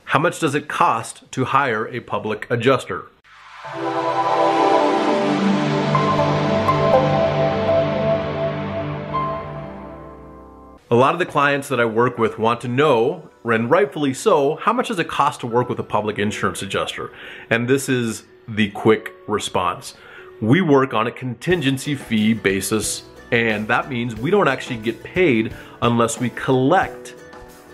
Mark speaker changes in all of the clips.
Speaker 1: How much does it cost to hire a public adjuster? A lot of the clients that I work with want to know, and rightfully so, how much does it cost to work with a public insurance adjuster? And this is the quick response. We work on a contingency fee basis, and that means we don't actually get paid unless we collect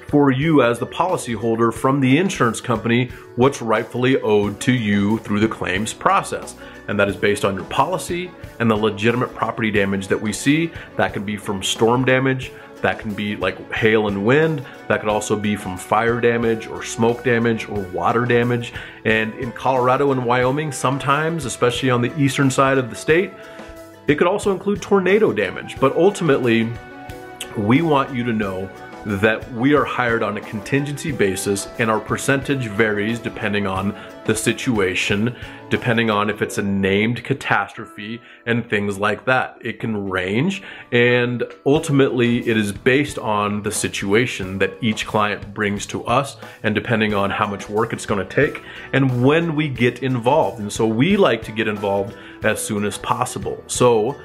Speaker 1: for you as the policyholder from the insurance company what's rightfully owed to you through the claims process. And that is based on your policy and the legitimate property damage that we see. That can be from storm damage, that can be like hail and wind, that could also be from fire damage or smoke damage or water damage. And in Colorado and Wyoming, sometimes, especially on the eastern side of the state, it could also include tornado damage. But ultimately, we want you to know that we are hired on a contingency basis, and our percentage varies depending on the situation, depending on if it's a named catastrophe and things like that. It can range, and ultimately it is based on the situation that each client brings to us, and depending on how much work it's going to take and when we get involved. And so we like to get involved as soon as possible. So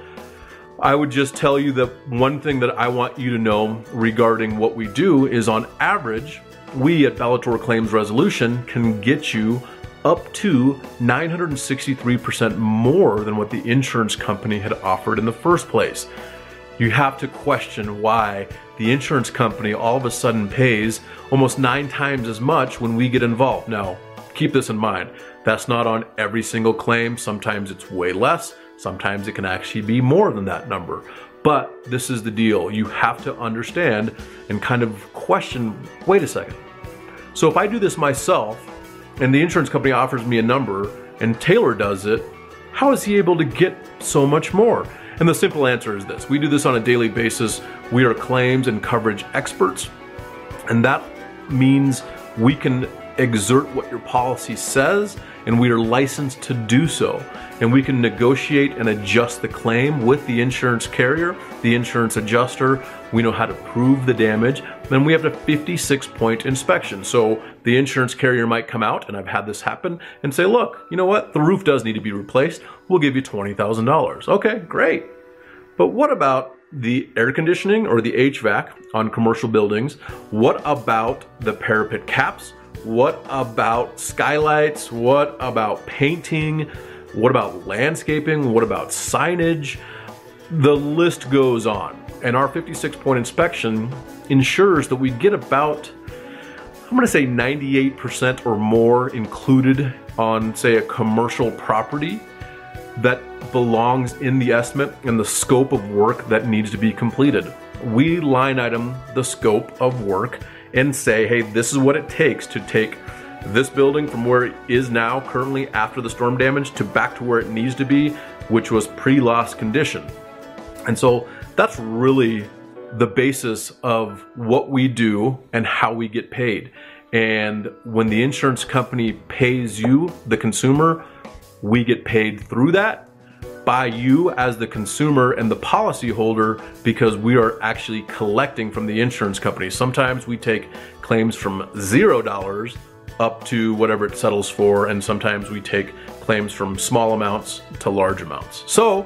Speaker 1: I would just tell you that one thing that I want you to know regarding what we do is, on average, we at Bellator Claims Resolution can get you up to 963% more than what the insurance company had offered in the first place. You have to question why the insurance company all of a sudden pays almost 9 times as much when we get involved. Now, keep this in mind. That's not on every single claim. Sometimes it's way less. Sometimes it can actually be more than that number. But this is the deal. You have to understand and kind of question, wait a second. So if I do this myself and the insurance company offers me a number and Taylor does it, how is he able to get so much more? And the simple answer is this. We do this on a daily basis. We are claims and coverage experts. And that means we can exert what your policy says, and we are licensed to do so. And we can negotiate and adjust the claim with the insurance carrier, the insurance adjuster. We know how to prove the damage. Then we have a 56-point inspection. So the insurance carrier might come out, and I've had this happen, and say, look, you know what? The roof does need to be replaced. We'll give you $20,000. Okay, great. But what about the air conditioning or the HVAC on commercial buildings? What about the parapet caps? What about skylights? What about painting? What about landscaping? What about signage? The list goes on. And our 56-point inspection ensures that we get about, I'm gonna say 98% or more included on, say, a commercial property that belongs in the estimate and the scope of work that needs to be completed. We line item the scope of work and say, hey, this is what it takes to take this building from where it is now currently after the storm damage to back to where it needs to be, which was pre-loss condition. And so that's really the basis of what we do and how we get paid. And when the insurance company pays you, the consumer, we get paid through that by you as the consumer and the policyholder, because we are actually collecting from the insurance company. Sometimes we take claims from $0 up to whatever it settles for, and sometimes we take claims from small amounts to large amounts. So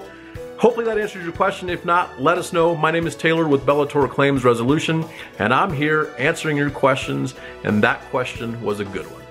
Speaker 1: hopefully that answers your question. If not, let us know. My name is Taylor with Bellator Claims Resolution, and I'm here answering your questions, and that question was a good one.